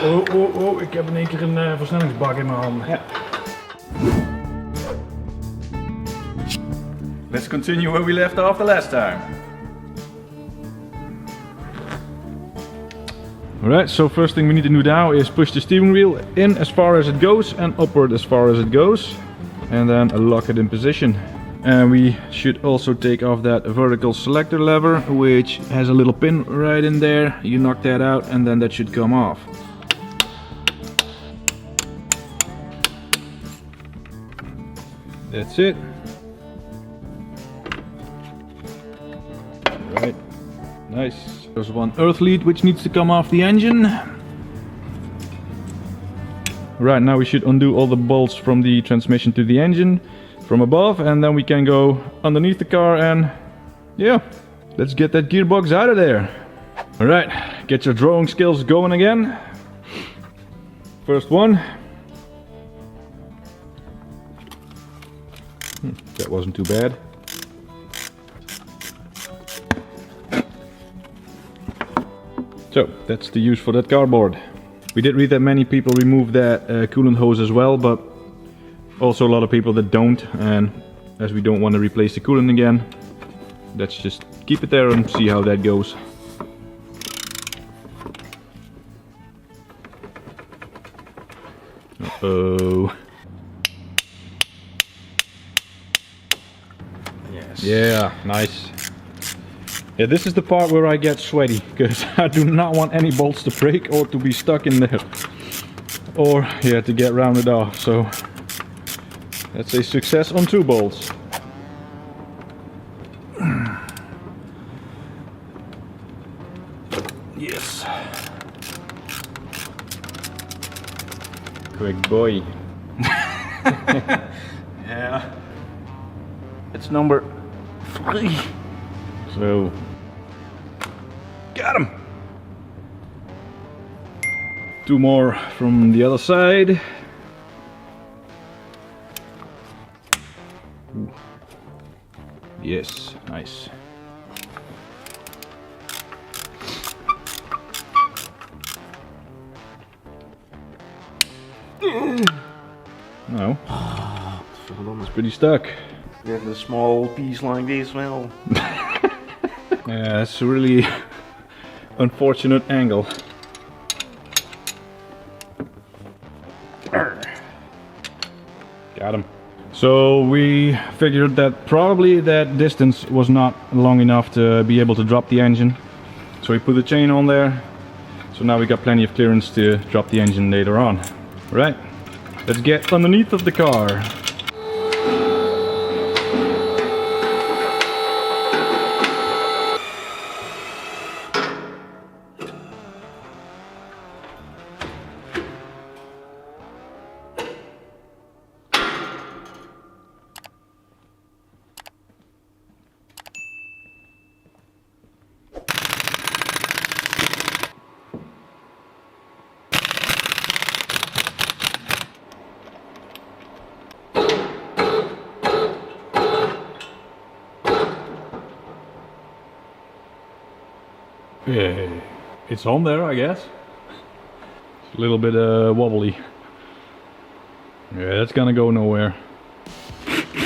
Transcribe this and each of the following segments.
Oh, ik heb in één keer een versnellingsbak in mijn handen. Ja. Let's continue where we left off the last time. Alright, so first thing we need to do now is push the steering wheel in as far as it goes and upward as far as it goes. And then lock it in position. And we should also take off that vertical selector lever, which has a little pin right in there. You knock that out and then that should come off. That's it. Right, nice. There's one earth lead which needs to come off the engine. Right, now we should undo all the bolts from the transmission to the engine from above, and then we can go underneath the car and yeah, let's get that gearbox out of there. Alright, get your drawing skills going again. First one. That wasn't too bad. So that's the use for that cardboard. We did read that many people remove that coolant hose as well, but also a lot of people that don't, and as we don't want to replace the coolant again, let's just keep it there and see how that goes. Uh-oh. Yes. Yeah, nice. Yeah, this is the part where I get sweaty, because I do not want any bolts to break or to be stuck in there. Or, yeah, to get rounded off, so that's a success on 2 bolts. Yes. Quick boy. Yeah. It's number 3. So, got him! 2 more from the other side. Ooh. Yes, nice. No, it's pretty stuck. Yeah, the small piece like this, well. Yeah, it's a really unfortunate angle. Got him. So we figured that probably that distance was not long enough to be able to drop the engine. So we put the chain on there. So now we got plenty of clearance to drop the engine later on. Right, let's get underneath of the car. Yeah, it's on there, I guess. It's a little bit wobbly. Yeah, that's gonna go nowhere.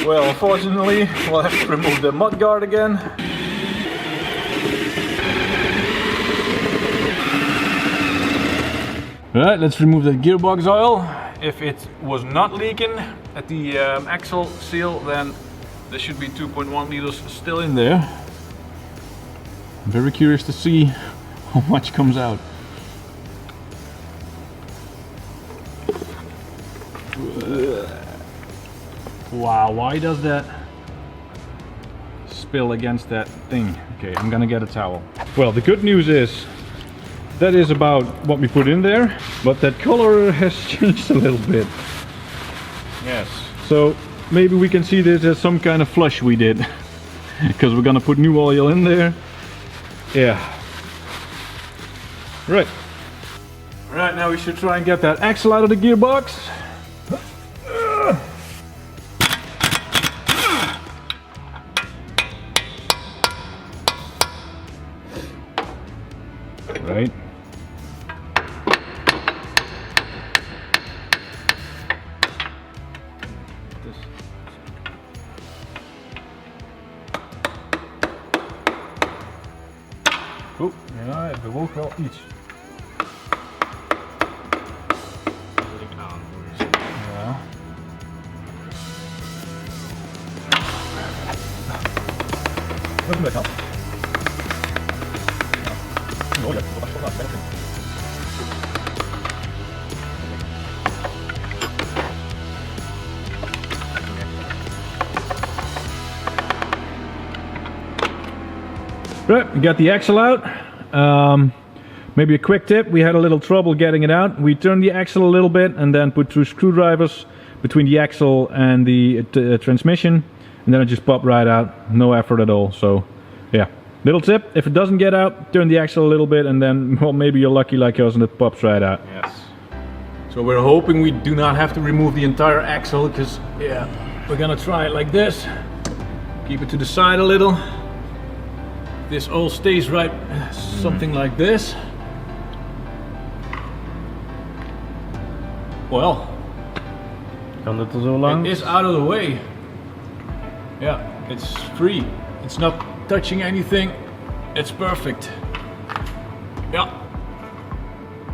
Well, unfortunately, we'll have to remove the mud guard again. Alright, let's remove the gearbox oil. If it was not leaking at the axle seal, then there should be 2.1 liters still in there. I'm very curious to see how much comes out. Wow, why does that spill against that thing? Okay, I'm gonna get a towel. Well, the good news is that is about what we put in there, but that color has changed a little bit. Yes. So maybe we can see this as some kind of flush we did, because we're gonna put new oil in there. Yeah. Right. Right, now we should try and get that axle out of the gearbox. Right. wel iets. Ja. Wat met dat? Oh ja, dat was wel wat. Right, we got the axle out. Maybe a quick tip, we had a little trouble getting it out. We turned the axle a little bit and then put 2 screwdrivers between the axle and the transmission, and then it just popped right out, no effort at all. So yeah, little tip, if it doesn't get out, turn the axle a little bit and then, well, maybe you're lucky like us and it pops right out. Yes. So we're hoping we do not have to remove the entire axle, because yeah, we're gonna try it like this. Keep it to the side a little. This all stays right, something like this. Well, Kan dit er zo lang? it is out of the way. Yeah, it's free. It's not touching anything. It's perfect. Yeah.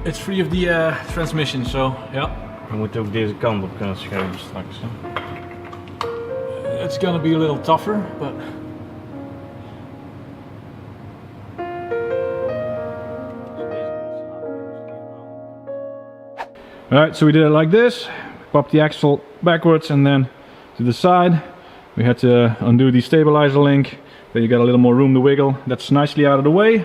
It's free of the transmission, so yeah. We moeten ook deze kant op kunnen schuiven straks. Hè? It's gonna be a little tougher, but Alright, so we did it like this. Pop the axle backwards and then to the side. We had to undo the stabilizer link. Then you got a little more room to wiggle. That's nicely out of the way.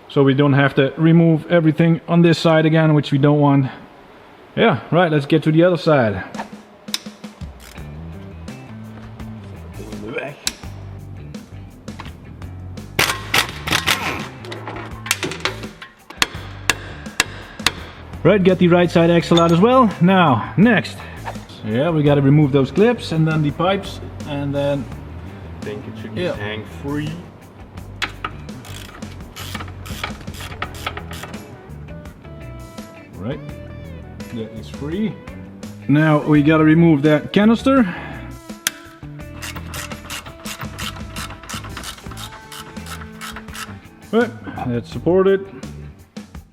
So we don't have to remove everything on this side again, which we don't want. Yeah, right, let's get to the other side. Right, get the right side axle out as well. Now, next. So yeah, we gotta remove those clips and then the pipes, and then I think it should just hang free. right, that is free. Now we gotta remove that canister. Right, that's supported.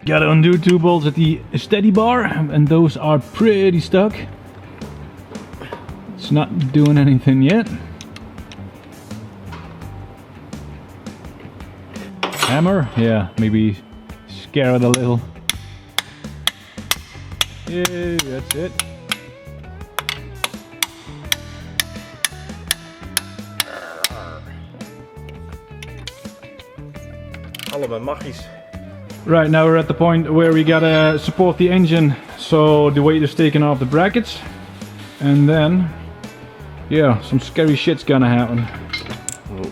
Gotta undo 2 bolts at the steady bar, and those are pretty stuck. It's not doing anything yet. Hammer, yeah, maybe scare it a little. Yeah, that's it. Allemaal magisch. Right, now we're at the point where we gotta support the engine, so the weight is taken off the brackets, and then, yeah, some scary shit's gonna happen. Oh.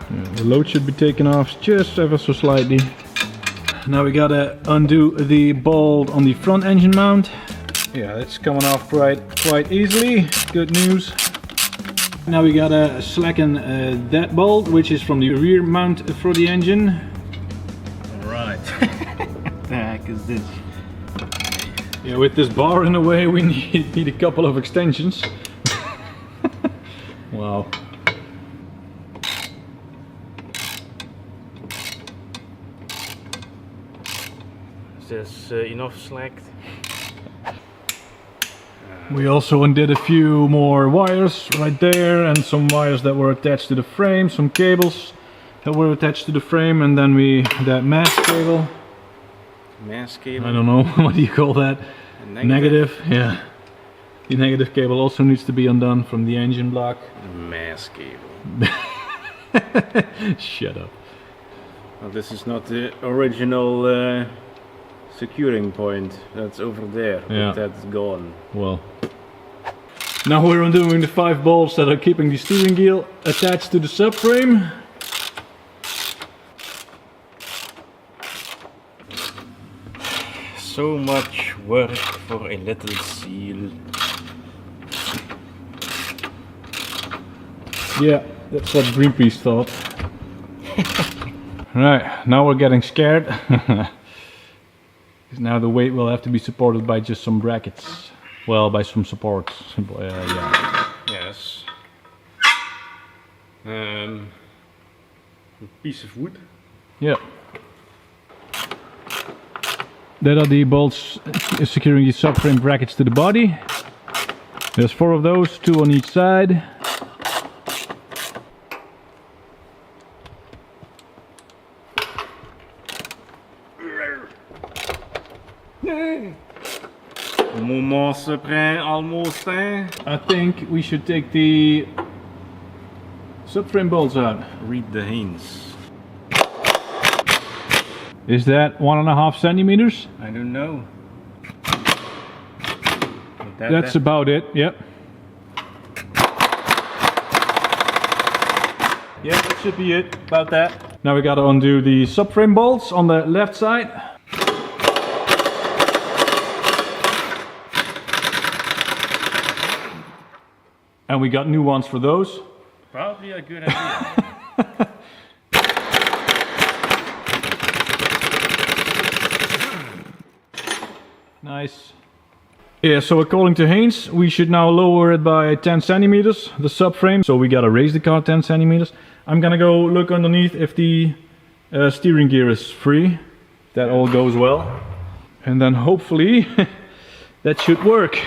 Yeah, the load should be taken off just ever so slightly. Now we gotta undo the bolt on the front engine mount. Yeah, it's coming off quite easily. Good news. Now we gotta slacken that bolt, which is from the rear mount for the engine. Alright. What the heck is this? Yeah, with this bar in the way, we need a couple of extensions. Wow. Is this enough slacked? We also undid a few more wires right there, and some wires that were attached to the frame, some cables that were attached to the frame, and then that mask cable. Mask cable? I don't know, what do you call that? Negative? Yeah. The negative cable also needs to be undone from the engine block. Mask cable. Shut up. Well, this is not the original securing point. That's over there. Yeah. But that's gone. Well. Now we're undoing the 5 bolts that are keeping the steering wheel attached to the subframe. So much work for a little seal. Yeah, that's what Greenpeace thought. Right, now we're getting scared. Because now the weight will have to be supported by just some brackets. Well, by some supports. Yeah. Yes. A piece of wood. Yeah. That are the bolts securing the subframe brackets to the body. There's 4 of those, 2 on each side. Almost there. I think we should take the subframe bolts out. Read the hints. Is that 1.5 centimeters? I don't know. That's about it, yep. Yeah, that should be it, about that. Now we gotta undo the subframe bolts on the left side. And we got new ones for those. Probably a good idea. Nice. Yeah, so according to Haynes, we should now lower it by 10 centimeters, the subframe. So we gotta raise the car 10 centimeters. I'm gonna go look underneath if the steering gear is free. That all goes well. And then hopefully that should work.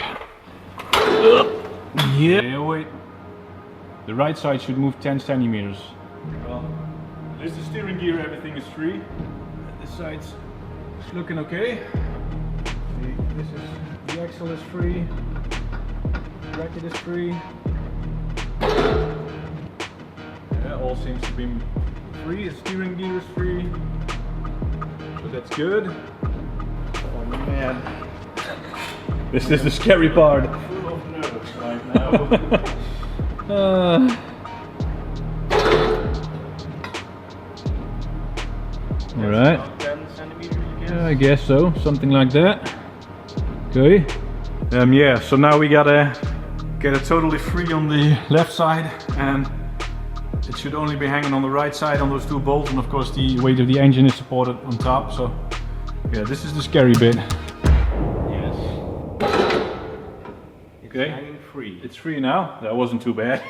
Yeah, wait. The right side should move 10 centimeters. Well, there's the steering gear, everything is free. This side's looking okay. This is, the axle is free. The bracket is free. Yeah, all seems to be free. The steering gear is free. So that's good. Oh man. This is the scary part. Full of nerves right now. Alright. 10 centimeters, I guess. Yeah, I guess so. Something like that. Okay. Yeah, so now we gotta get it totally free on the left side, and it should only be hanging on the right side on those 2 bolts, and of course the weight of the engine is supported on top. So yeah, this is the scary bit. Yes. Okay. Hanging free. It's free now. That wasn't too bad.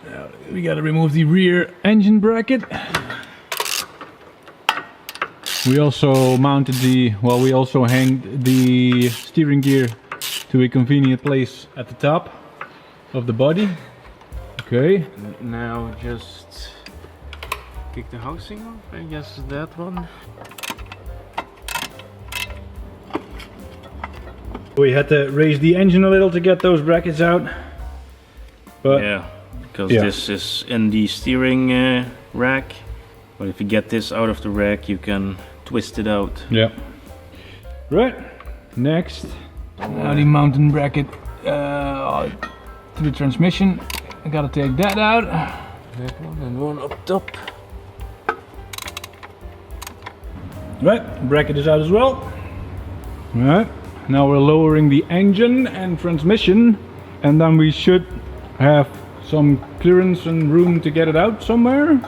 Now we gotta remove the rear engine bracket. We also mounted we also hanged the steering gear to a convenient place at the top of the body. Okay. Now just kick the housing off, I guess that one. We had to raise the engine a little to get those brackets out. But Yeah, because this is in the steering rack. But if you get this out of the rack, you can twist it out. yeah. Right. Next. Now the mountain bracket to the transmission. I gotta take that out. That one and one up top. Right, bracket is out as well. Right, now we're lowering the engine and transmission, and then we should have some clearance and room to get it out somewhere.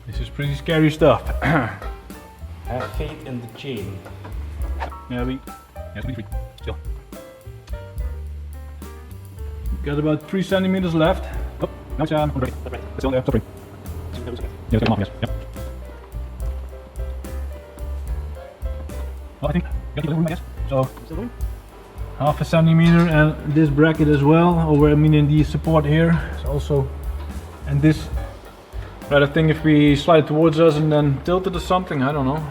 This is pretty scary stuff. Have faith in the chain. Yeah, we still. Got about 3 centimeters left. Oh, now it's on the brake. It's on the subframe. Yeah, take them off, yes. Yep. Well, I think got a little room, I guess. So, half a centimeter, and this bracket as well, over meaning the support here is also, and this. Right, I think if we slide it towards us and then tilt it or something, I don't know.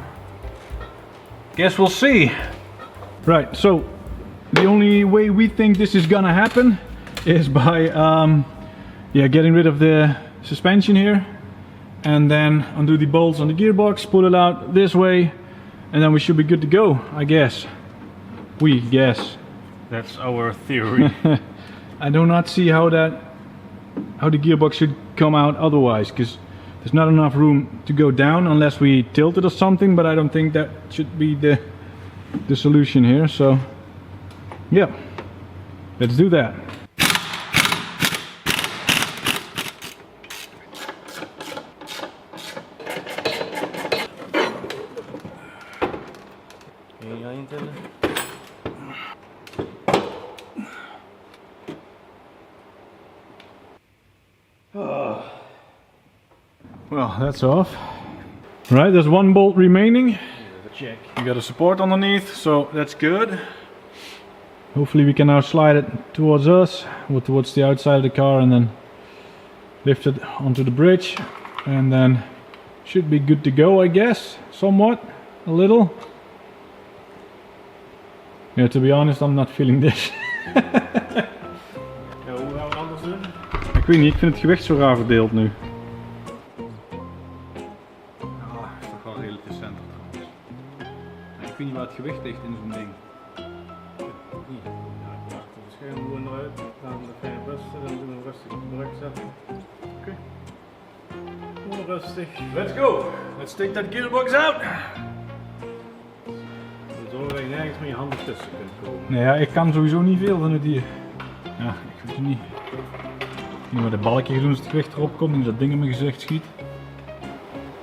Guess we'll see. Right, so the only way we think this is gonna happen is by getting rid of the suspension here, and then undo the bolts on the gearbox, pull it out this way, and then we should be good to go, I guess. We guess. That's our theory. I do not see how the gearbox should come out otherwise, because there's not enough room to go down unless we tilt it or something, but I don't think that should be the solution here. So yeah, let's do that. Well, that's off. Right, there's one bolt remaining. Check. You got a support underneath, so that's good. Hopefully we can now slide it towards us, or towards the outside of the car, and then lift it onto the bridge, and then should be good to go, I guess. Somewhat, a little. Yeah, to be honest, I'm not feeling this. Ja, hoe gaan we anders doen? Ik weet niet, ik vind het gewicht zo raar verdeeld nu. Ja, is toch wel redelijk recenter trouwens. Ik weet niet waar het gewicht ligt in zo'n ding. Niet. Ja, ik dacht het scherm gewoon eruit, dan ga je rusten en doen we rustig op druk zetten. Oké. Gewoon rustig. Let's go! Let's take that gearbox out! Zo dat je nergens met je handen tussen kunt komen. Nee, ja, ik kan sowieso niet veel van het hier. Ja, ik weet het niet. Ik moet met de balkje doen als het gewicht erop komt en dat ding in mijn gezicht schiet.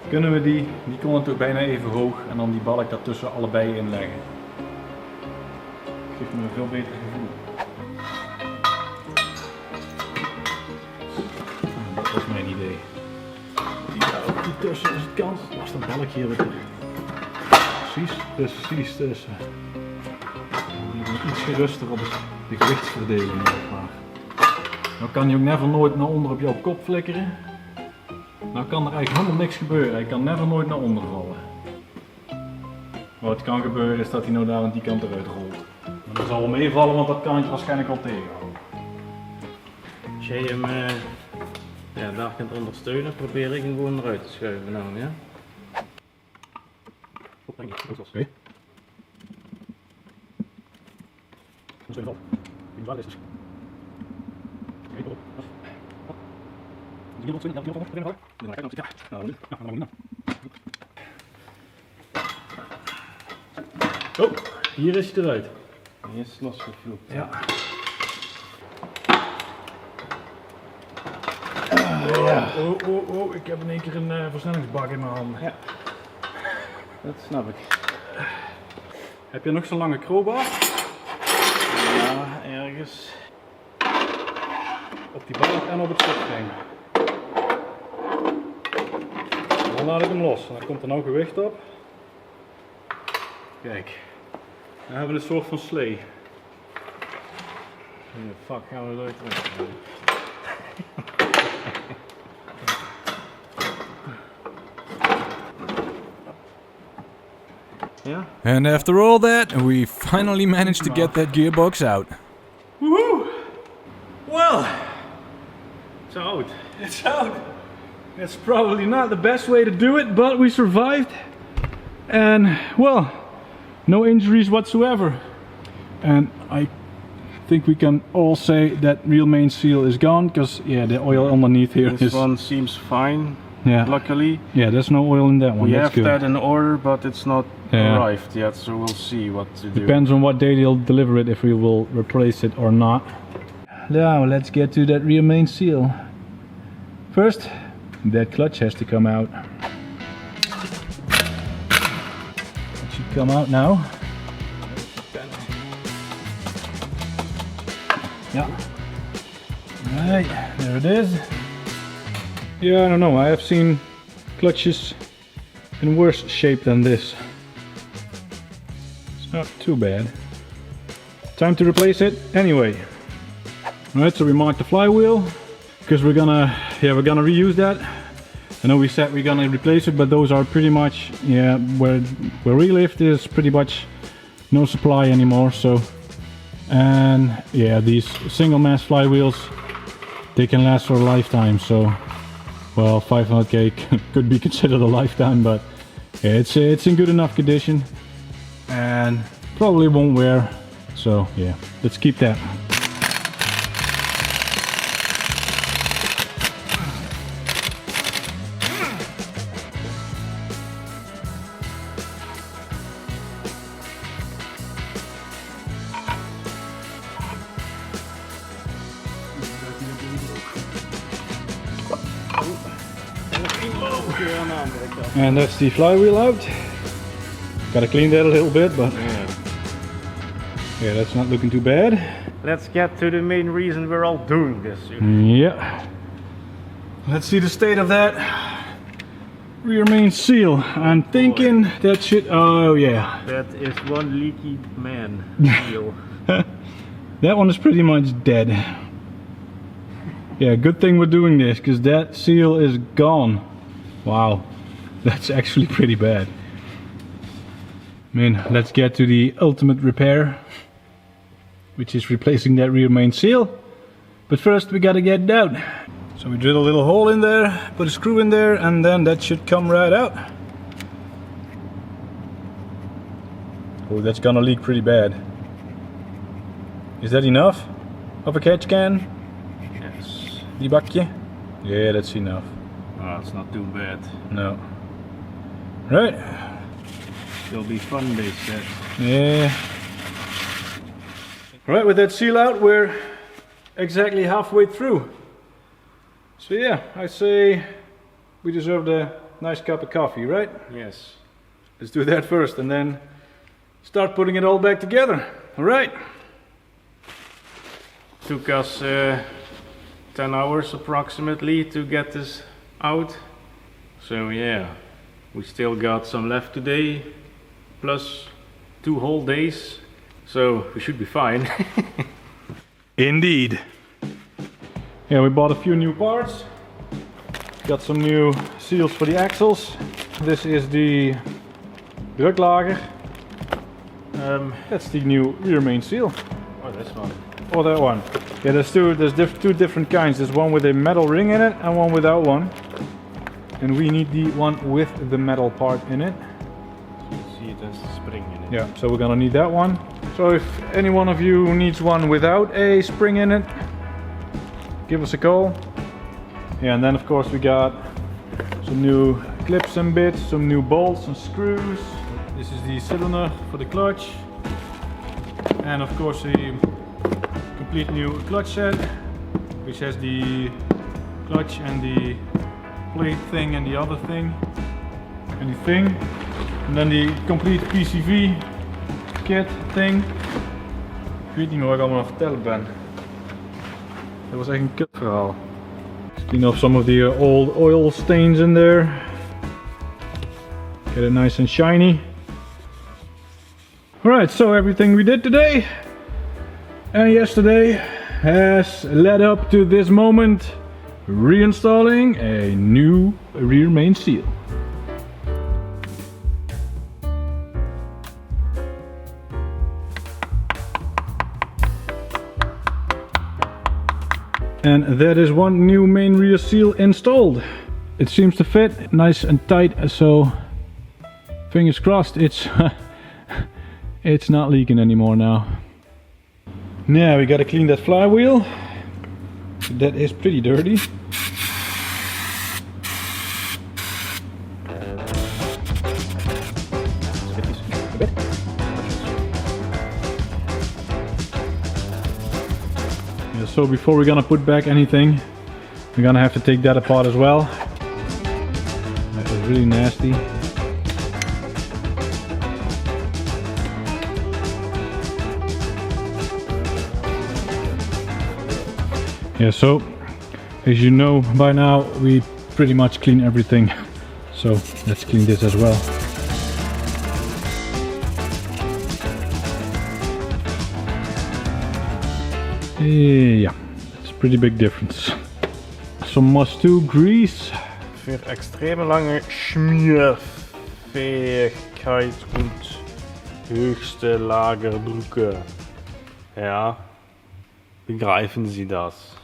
Kunnen we die kon natuurlijk bijna even hoog en dan die balk daartussen allebei inleggen. Dat geeft me een veel beter gevoel. Dat was mijn idee. Die daar ook niet tussen als het kan. Was dat balkje hier weer. Precies tussen. Iets geruster op de gewichtsverdeling. Maar. Nou kan hij ook never nooit naar onder op jouw kop flikkeren. Nou kan er eigenlijk helemaal niks gebeuren. Hij kan never nooit naar onder vallen. Wat kan gebeuren is dat hij nou daar aan die kant eruit rolt. Maar dat zal wel meevallen, want dat kan je waarschijnlijk wel tegenhouden. Als jij hem daar kunt ondersteunen, probeer ik hem gewoon eruit te schuiven nou, ja? Oké. Oh, hier is hij eruit. Hier is losgevloekt. Ja. Oh, ik heb in één keer een versnellingsbak in mijn handen. Ja. Dat snap ik. Heb je nog zo'n lange crowbar? Ja, ergens. Op die balk en op het subframe. Dan laat ik hem los. Dan komt er nou gewicht op. Kijk. Dan hebben we een soort van slee. Fuck, gaan we eruit terug. Yeah. And after all that, we finally managed to get that gearbox out. Woohoo! Well, It's out. It's out. It's probably not the best way to do it, but we survived. And, well, no injuries whatsoever. And I think we can all say that real main seal is gone, because, yeah, the oil underneath here This is... one seems fine, Yeah. luckily. Yeah, there's no oil in that one. We That's have good. that in order, but it's not Yeah. arrived yet, so we'll see what to do. Depends on what day they'll deliver it, if we will replace it or not. Now let's get to that rear main seal. First, that clutch has to come out. It should come out now. Yeah. Right, there it is. Yeah, I don't know, I have seen clutches in worse shape than this. It's not too bad. Time to replace it anyway. Alright, so we marked the flywheel because we're gonna reuse that. I know we said we're gonna replace it, but those are pretty much, yeah, where we live is pretty much no supply anymore. So, and yeah, these single mass flywheels, they can last for a lifetime. So, well, 500k could be considered a lifetime, but yeah, it's in good enough condition and probably won't wear. So yeah, let's keep that. And that's the flywheel out. Gotta clean that a little bit, but yeah, that's not looking too bad. Let's get to the main reason we're all doing this. Yeah. Let's see the state of that rear main seal. I'm thinking that should, oh yeah. That is one leaky man seal. That one is pretty much dead. Yeah, good thing we're doing this, because that seal is gone. Wow, that's actually pretty bad. I mean, let's get to the ultimate repair, which is replacing that rear main seal. But first we gotta get it out. So we drill a little hole in there, put a screw in there, and then that should come right out. Oh, that's gonna leak pretty bad. Is that enough of a catch can? Yes. Die bakje? Yeah, that's enough. Oh, it's not too bad. No. Right. It'll be fun, they said. Yeah. Right, with that seal out, we're exactly halfway through. So yeah, I say we deserve a nice cup of coffee, right? Yes. Let's do that first and then start putting it all back together. All right. Took us 10 hours approximately to get this out. So yeah, we still got some left today, plus 2 whole days. So we should be fine. Indeed. Yeah, we bought a few new parts. Got some new seals for the axles. This is the druklager. That's the new rear main seal. Oh, this one. Or that one. Yeah, there's two different kinds. There's one with a metal ring in it and one without one. And we need the one with the metal part in it. You see it as a spring in it. Yeah, so we're gonna need that one. So if any one of you needs one without a spring in it, give us a call. Yeah, and then of course we got some new clips and bits, some new bolts and screws. This is the cylinder for the clutch. And of course a complete new clutch set, which has the clutch and the plate thing and the other thing. And the thing. And then the complete PCV kit thing. Ik weet niet meer wat ik allemaal aan het vertellen ben. Dat was echt een kut verhaal. Clean off some of the old oil stains in there. Get it nice and shiny. Alright, so everything we did today and yesterday has led up to this moment, reinstalling a new rear main seal. And that is one new main rear seal installed. It seems to fit nice and tight, so fingers crossed it's it's not leaking anymore now. Now we gotta clean that flywheel. That is pretty dirty. So before we're gonna put back anything, we're gonna have to take that apart as well. That is really nasty. Yeah, so as you know by now, we pretty much clean everything. So let's clean this as well. Yeah, it's a pretty big difference. Some must-do grease. Für extreme lange Schmierfähigkeit und höchste Lagerdrücke. Ja, begreifen Sie das?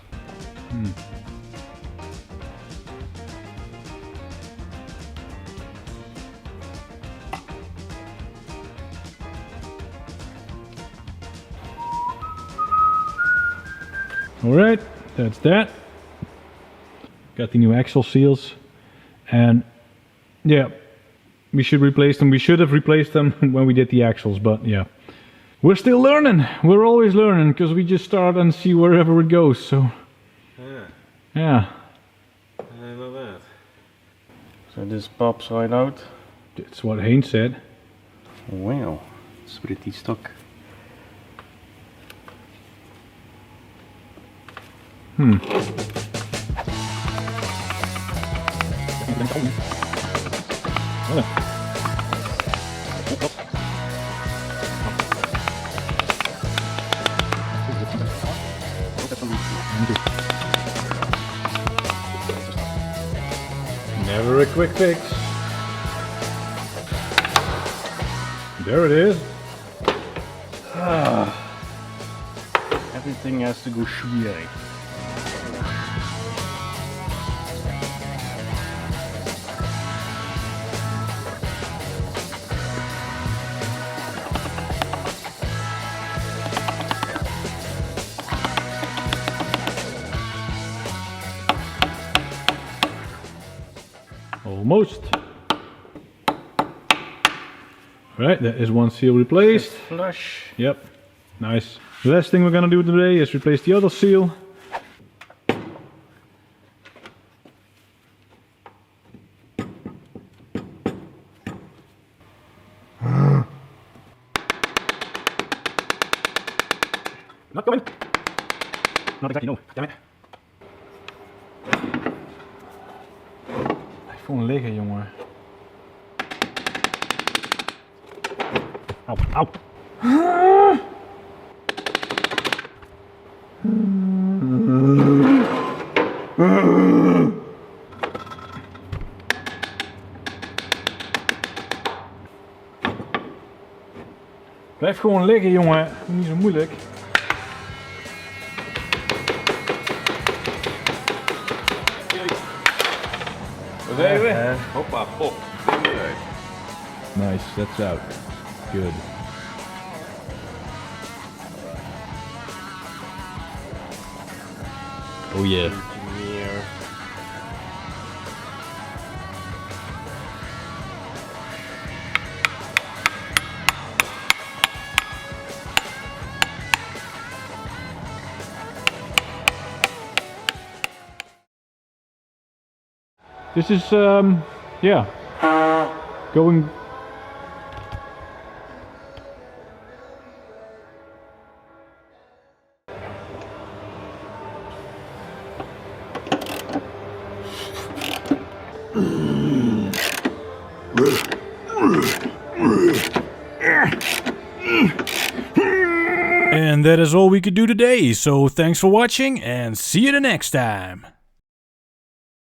Alright, that's that. Got the new axle seals. And yeah, we should replace them. We should have replaced them when we did the axles, but yeah. We're still learning. We're always learning because we just start and see wherever it goes. So yeah. I know that. So this pops right out. That's what Haynes said. Wow, it's pretty stuck. Never a quick fix. There it is. Everything has to go schwierig. Almost. Right, that is one seal replaced. Flush. Yep, nice. The last thing we're gonna do today is replace the other seal. Not going. Not exactly, no. Damn it. Blijf gewoon liggen, jongen. Au, au. Blijf gewoon liggen, jongen. Niet zo moeilijk. Even. Hoppa, pop. Nice, that's out. Good. Oh yeah. Engineer. This is, yeah, going. And that is all we could do today, so thanks for watching and see you the next time.